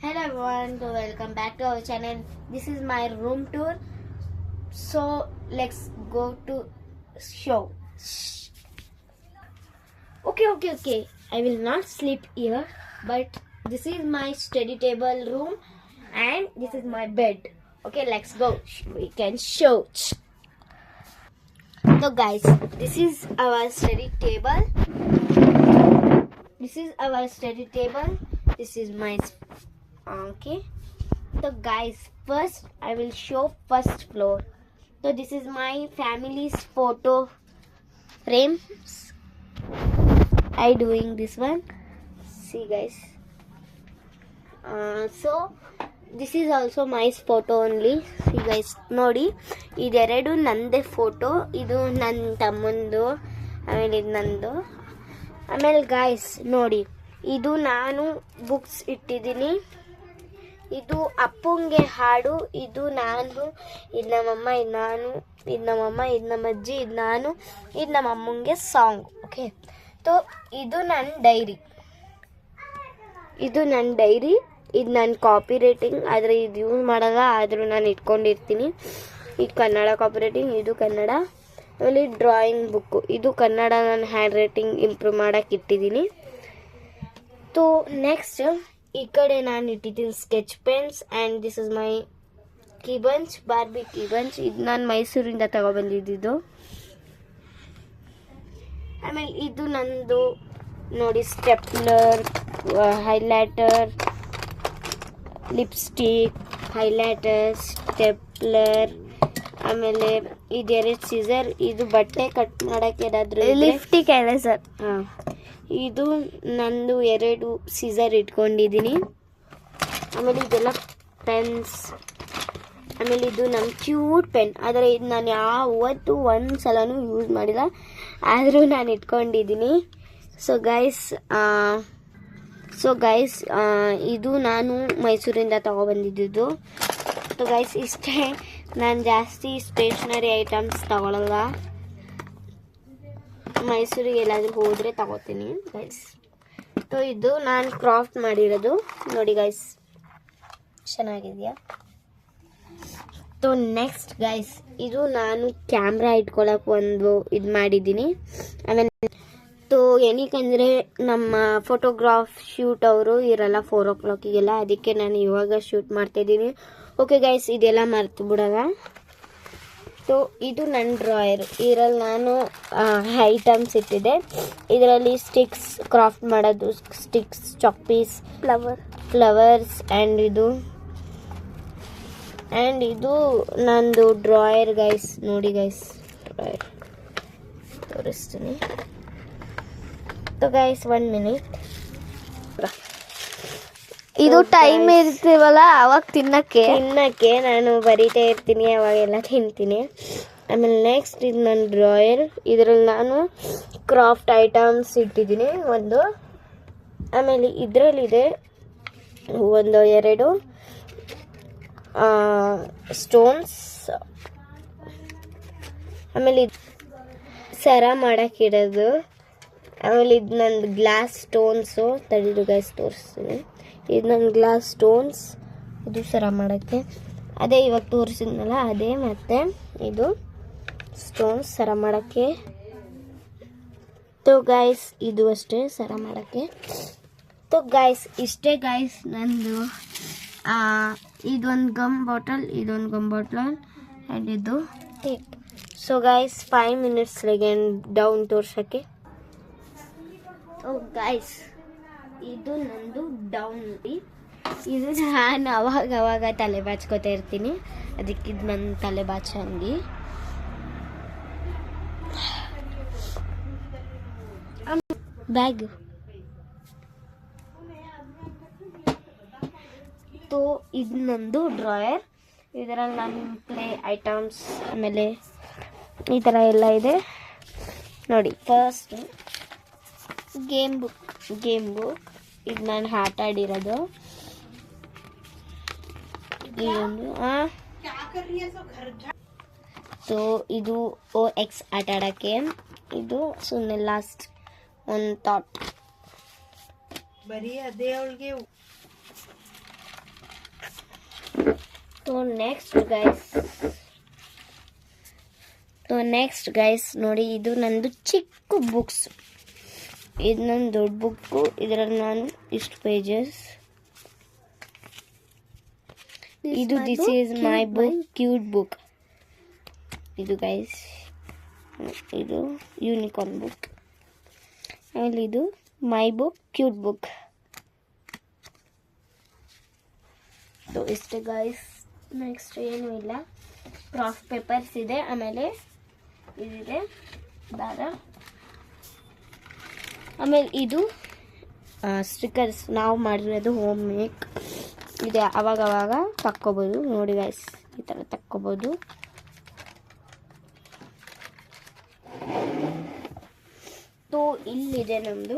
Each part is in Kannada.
Hello everyone, welcome back to our channel. This is my room tour. So let's go to show. Okay. I will not sleep here, but this is my study table room and this is my bed. Okay, let's go. We can show. So guys, this is our study table. This is my okay. So guys, first I will show first floor. So this is my family's photo frames. I doing this one. See guys. So this is also my photo only. See guys, ನೋಡಿ ಇದೆರಡು ನಂದೇ ಫೋಟೋ. ಇದು ನನ್ನ ತಮ್ಮಂದು, ಆಮೇಲೆ ಇದು ನಂದು. ಆಮೇಲೆ ಗಾಯ್ಸ್ ನೋಡಿ, ಇದು ನಾನು ಬುಕ್ಸ್ ಇಟ್ಟಿದ್ದೀನಿ. ಇದು ಅಪ್ಪಂಗೆ ಹಾಡು, ಇದು ನಾನು, ಇದು ನಮ್ಮಮ್ಮ, ಇದು ನಾನು, ಇದು ನಮ್ಮಮ್ಮ, ಇದು ನಮ್ಮ ಅಜ್ಜಿ, ಇದು ನಾನು, ಇದು ನಮ್ಮ ಅಮ್ಮಂಗೆ ಸಾಂಗ್. ಓಕೆ, ಸೊ ಇದು ನನ್ನ ಡೈರಿ. ಇದು ನನ್ನ ಕಾಪಿ ರೈಟಿಂಗ್, ಆದರೆ ಇದು ಯೂಸ್ ಮಾಡಲ್ಲ, ಆದರೂ ನಾನು ಇಟ್ಕೊಂಡಿರ್ತೀನಿ. ಇದು ಕನ್ನಡ ಕಾಪಿ ರೈಟಿಂಗ್, ಇದು ಕನ್ನಡ. ಆಮೇಲೆ ಡ್ರಾಯಿಂಗ್ ಬುಕ್ಕು, ಇದು ಕನ್ನಡ ನಾನು ಹ್ಯಾಂಡ್ ರೈಟಿಂಗ್ ಇಂಪ್ರೂವ್ ಮಾಡೋಕೆ ಇಟ್ಟಿದ್ದೀನಿ. ಸೊ ನೆಕ್ಸ್ಟ್ ಈ ಕಡೆ ನಾನು ಇಟ್ಟಿದ್ದೀನಿ sketch pens. And this is my key bunch, Barbie key bunch. ಇದು ನಾನು ಮೈಸೂರಿಂದ ತಗೊಬಂದಿದ್ದು. ಆಮೇಲೆ ಇದು ನಂದು ನೋಡಿ, stapler, highlighter, lipstick, highlighter, stapler. ಆಮೇಲೆ ಇದೆರಡು ಸೀಸರ್, ಇದು ಬಟ್ಟೆ ಕಟ್ ಮಾಡೋಕ್ಕೆ ಏನಾದರೂ ಲಿಪ್ಸ್ಟಿಕ್ ಸರ್. ಹಾಂ, ಇದು ನಂದು 2 ಸೀಸರ್ ಇಟ್ಕೊಂಡಿದ್ದೀನಿ. ಆಮೇಲೆ ಇದೆಲ್ಲ ಪೆನ್ಸ್. ಆಮೇಲೆ ಇದು ನನ್ನ ಕ್ಯೂಟ್ ಪೆನ್, ಆದರೆ ಇದು ನಾನು ಯಾವತ್ತೂ ಒಂದು ಸಲನೂ ಯೂಸ್ ಮಾಡಿಲ್ಲ, ಆದರೂ ನಾನು ಇಟ್ಕೊಂಡಿದ್ದೀನಿ. ಸೊ ಗೈಸ್ ಇದು ನಾನು ಮೈಸೂರಿಂದ ತಗೊಬಂದಿದ್ದು. ಸೊ ಗೈಸ್ ಇಷ್ಟೇ, ನಾನು ಜಾಸ್ತಿ ಸ್ಟೇಷ್ನರಿ ಐಟಮ್ಸ್ ತಗೊಳ್ಳಲ್ಲ. ಮೈಸೂರಿಗೆ ಎಲ್ಲಾದರೂ ಹೋದರೆ ತಗೋತೀನಿ ಗೈಸ್. ಸೊ ಇದು ನಾನು ಕ್ರಾಫ್ಟ್ ಮಾಡಿರೋದು ನೋಡಿ ಗೈಸ್, ಚೆನ್ನಾಗಿದೆಯಾ? ಸೊ ನೆಕ್ಸ್ಟ್ ಗೈಸ್, ಇದು ನಾನು ಕ್ಯಾಮ್ರಾ ಇಟ್ಕೊಳ್ಳೋಕೆ ಒಂದು ಇದು ಮಾಡಿದ್ದೀನಿ. ಆಮೇಲೆ ಸೊ ಏನಕ್ಕಂದರೆ ನಮ್ಮ ಫೋಟೋಗ್ರಾಫ್ ಶೂಟ್ ಅವರು ಇರಲ್ಲ 4 o'clockಗೆಲ್ಲ, ಅದಕ್ಕೆ ನಾನು ಇವಾಗ ಶೂಟ್ ಮಾಡ್ತಾಯಿದ್ದೀನಿ. ಓಕೆ ಗೈಸ್, ಇದೆಲ್ಲ ಮರ್ತು ಬಿಡೋಲ್ಲ. ಸೊ ಇದು ನನ್ನ ಡ್ರಾಯರ್, ಇದರಲ್ಲಿ ನಾನು ಐಟಮ್ಸ್ ಇಟ್ಟಿದೆ. ಇದರಲ್ಲಿ ಸ್ಟಿಕ್ಸ್, ಕ್ರಾಫ್ಟ್ ಮಾಡೋದು sticks, chalk piece, flowers. And ಇದು ನಂದು ಡ್ರಾಯರ್ ಗೈಸ್. ನೋಡಿ ಗೈಸ್, ಡ್ರಾಯರ್ ತೋರಿಸ್ತೀನಿ. So guys 1 minute. ಇದು ಟೈಮ್ ಇರ್ತೀವಲ್ಲ ಅವಾಗ ತಿನ್ನಕ್ಕೆ ನಾನು ಬರೀತಾ ಇರ್ತೀನಿ, ಅವಾಗೆಲ್ಲ ತಿಂತೀನಿ. ಆಮೇಲೆ ನೆಕ್ಸ್ಟ್ ಇದು ನನ್ನ ಡ್ರಾಯರ್, ಇದರಲ್ಲಿ ನಾನು ಕ್ರಾಫ್ಟ್ ಐಟಮ್ಸ್ ಇಟ್ಟಿದ್ದೀನಿ ಒಂದು. ಆಮೇಲೆ ಇದರಲ್ಲಿದೆ 2 ಸ್ಟೋನ್ಸ್. ಆಮೇಲೆ ಸರ ಮಾಡೋಕ್ಕಿಡೋದು. ಆಮೇಲೆ ಇದು ನಂದು ಗ್ಲಾಸ್ ಸ್ಟೋನ್ಸು, ತಡಿದು ಗೈಸ್ ತೋರಿಸ್ತೀನಿ. ಇದು ನನ್ನ ಗ್ಲಾಸ್ ಸ್ಟೋನ್ಸ್, ಇದು ಸರ ಮಾಡೋಕ್ಕೆ ಅದೇ ಇವಾಗ ತೋರಿಸಿದ್ನಲ್ಲ ಅದೇ. ಮತ್ತು ಇದು ಸ್ಟೋನ್ಸ್ ಸರ ಮಾಡೋಕ್ಕೆ. ಸೊ ಗೈಸ್ ಇದು ಅಷ್ಟೇ ಸರ ಮಾಡೋಕ್ಕೆ. ಸೊ ಗೈಸ್ ಇಷ್ಟೇ ಗೈಸ್ ನಂದು. ಇದೊಂದು ಗಮ್ ಬಾಟಲ್, ಆ್ಯಂಡ್ ಇದು tape. So guys 5 minutes down ತೋರ್ಸೋಕ್ಕೆ. ಓ ಗೈಸ್, ಇದು ನಂದು ಡೌನ್. ಇದು ನಾನು ಅವಾಗ ತಲೆ ಬಾಚ್ಕೋತಾ ಇರ್ತೀನಿ, ಅದಕ್ಕೆ ಇದು ನನ್ನ ತಲೆ ಬಾಚಂಗಿ. ಬ್ಯಾಗ್. ಸೊ ಇದು ನಂದು ಡ್ರಾಯರ್, ಇದರಲ್ಲಿ ನನ್ನ ಪ್ಲೇ ಐಟಮ್ಸ್, ಆಮೇಲೆ ಈ ಥರ ಎಲ್ಲ ಇದೆ ನೋಡಿ. ಫಸ್ಟ್ ಗೇಮ್ ಬುಕ್, ಇದು ನಾನು ಆಟ ಆಡಿರೋದು. ಸೊ ಇದು OX ಆಟ ಆಡೋಕ್ಕೆ. ಇದು ಸುಮ್ಮನೆ ಲಾಸ್ಟ್ ಒಂದು ಥಾಟ್. ಬರೀ ಅದೇ ಅವಳಿಗೆ ನೆಕ್ಸ್ಟ್ ಗೈಸ್ ನೋಡಿ, ಇದು ನಂದು ಚಿಕ್ಕ ಬುಕ್ಸ್. ಇದು ನನ್ನ ದೊಡ್ಡ ಬುಕ್ಕು. ಇದರಲ್ಲಿ ನಾನು ಇಷ್ಟು ಪೇಜಸ್. ಇದು this is my book, cute book. ಇದು ಗೈಸ್, ಇದು ಯೂನಿಕಾರ್ನ್ ಬುಕ್. ಆಮೇಲೆ ಇದು ಮೈ ಬುಕ್, ಕ್ಯೂಟ್ ಬುಕ್. ಇಷ್ಟೇ ಗೈಸ್. ನೆಕ್ಸ್ಟ್ ಏನೂ ಇಲ್ಲ. ಕ್ರಾಫ್ಟ್ ಪೇಪರ್ಸ್ ಇದೆ, ಆಮೇಲೆ ಇದಿದೆ ದಾರ. ಆಮೇಲೆ ಇದು ಸ್ಟಿಕ್ಕರ್ಸ್ ನಾವು ಮಾಡಿರೋದು ಹೋಮ್ ಮೇಕ್ ಇದೆ. ಅವಾಗವಾಗ ತಕ್ಕೋಬೋದು ನೋಡಿ ಗೈಸ್, ಈ ಥರ ತಕ್ಕೋಬೋದು. ತೋ ಇಲ್ಲಿದೆ ನಮ್ಮದು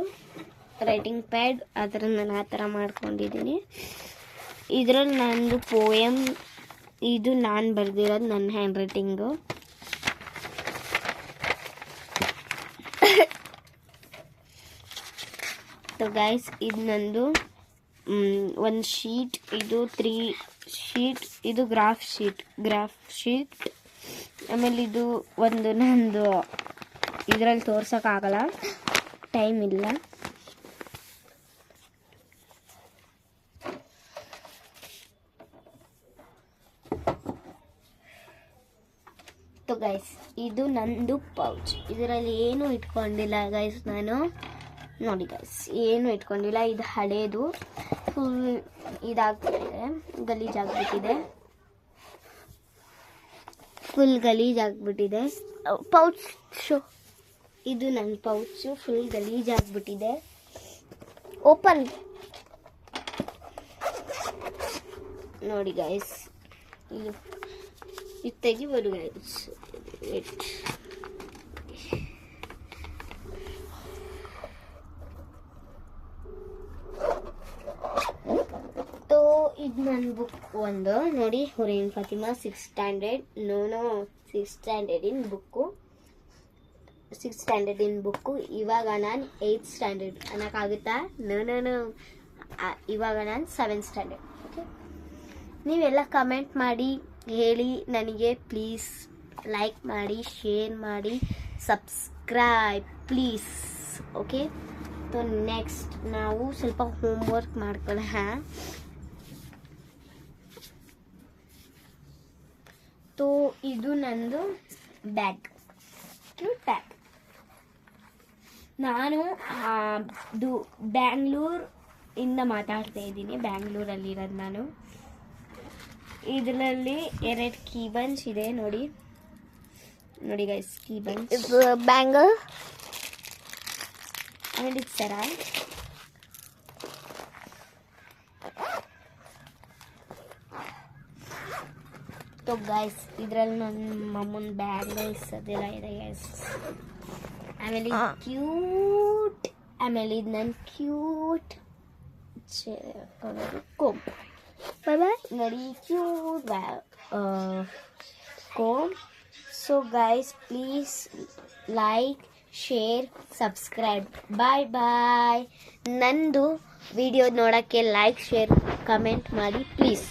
ರೈಟಿಂಗ್ ಪ್ಯಾಡ್. ಅದರ ನಾನು ಆ ಥರ ಮಾಡ್ಕೊಂಡಿದ್ದೀನಿ. ಇದರಲ್ಲಿ ನಂದು ಪೋಯಮ್, ಇದು ನಾನು ಬರೆದಿರೋದು, ನನ್ನ ಹ್ಯಾಂಡ್ ರೈಟಿಂಗು. ಗೈಸ್ ಇದು ನಂದು ಒಂದು ಶೀಟ್, ಇದು 3 ಶೀಟ್, ಇದು ಗ್ರಾಫ್ ಶೀಟ್. ಆಮೇಲೆ ಇದು ಒಂದು ನಂದು ಇದರಲ್ಲಿ ತೋರ್ಸೋಕ್ಕಾಗಲ್ಲ, ಟೈಮ್ ಇಲ್ಲ. ಗೈಸ್ ಇದು ನಂದು ಪೌಚ್. ಇದರಲ್ಲಿ ಏನೂ ಇಟ್ಕೊಂಡಿಲ್ಲ ಗೈಸ್ ನಾನು. ನೋಡಿ ಗೈಸ್, ಏನು ಇಟ್ಕೊಂಡಿಲ್ಲ. ಇದು ಹಳೇದು, ಫುಲ್ ಇದಾಗ್ಬಿಟ್ಟಿದೆ, ಗಲೀಜಾಗ್ಬಿಟ್ಟಿದೆ. ಪೌಚ್ ಶೋ, ಇದು ನನ್ನ ಪೌಚು, ಫುಲ್ ಗಲೀಜಾಗ್ಬಿಟ್ಟಿದೆ. ಓಪನ್ ನೋಡಿ ಗೈಸ್, ಇದು ತೆಗಿಬೋದು ಗೈಸ್. ಇದು ನನ್ನ ಬುಕ್ ಒಂದು ನೋಡಿ, Huren Fatima 6th standard. Six standard in book. ಇವಾಗ ನಾನು 8th ಸ್ಟ್ಯಾಂಡರ್ಡ್ ಅನ್ನೋಕ್ಕಾಗುತ್ತಾ? ನೋ. ಇವಾಗ ನಾನು 7th ಸ್ಟ್ಯಾಂಡರ್ಡ್. ಓಕೆ, ನೀವೆಲ್ಲ ಕಮೆಂಟ್ ಮಾಡಿ ಹೇಳಿ ನನಗೆ. ಪ್ಲೀಸ್ ಲೈಕ್ ಮಾಡಿ, ಶೇರ್ ಮಾಡಿ, ಸಬ್ಸ್ಕ್ರೈಬ್ ಪ್ಲೀಸ್. ಓಕೆ, ನೆಕ್ಸ್ಟ್ ನಾವು ಸ್ವಲ್ಪ ಹೋಮ್ವರ್ಕ್ ಮಾಡ್ಕೊಳ್ಳೋಣ. ಇದು ನಂದು ಬ್ಯಾಗ್. ನಾನು ಬ್ಯಾಂಗ್ಳೂರಿಂದ ಮಾತಾಡ್ತಾ ಇದ್ದೀನಿ. ಬ್ಯಾಂಗ್ಳೂರಲ್ಲಿರೋದು ನಾನು. ಇದರಲ್ಲಿ 2 ಕೀ ಬಂಚ್ ಇದೆ ನೋಡಿ ಗೈಸ್, ಕೀ ಬಂಚ್, ಬ್ಯಾಂಗಲ್ ಆಮೇಲೆ ಇದು ಸರ. ಗೈಸ್ ಇದರಲ್ಲಿ ನನ್ನ ಮಮ್ಮನ ಬ್ಯಾಂಗಲ್ಸ್ ಅದೆಲ್ಲ ಇದೆ ಗೈಸ್. ಆಮೇಲೆ ಕ್ಯೂಟ್, ಆಮೇಲೆ ಇದು ನನ್ನ ಕ್ಯೂಟ್ ಕೋಮ್. ನೋಡಿ cute comb. So guys please like, share, subscribe. Bye. ನಂದು ವಿಡಿಯೋ ನೋಡೋಕ್ಕೆ ಲೈಕ್, ಶೇರ್, ಕಮೆಂಟ್ ಮಾಡಿ ಪ್ಲೀಸ್.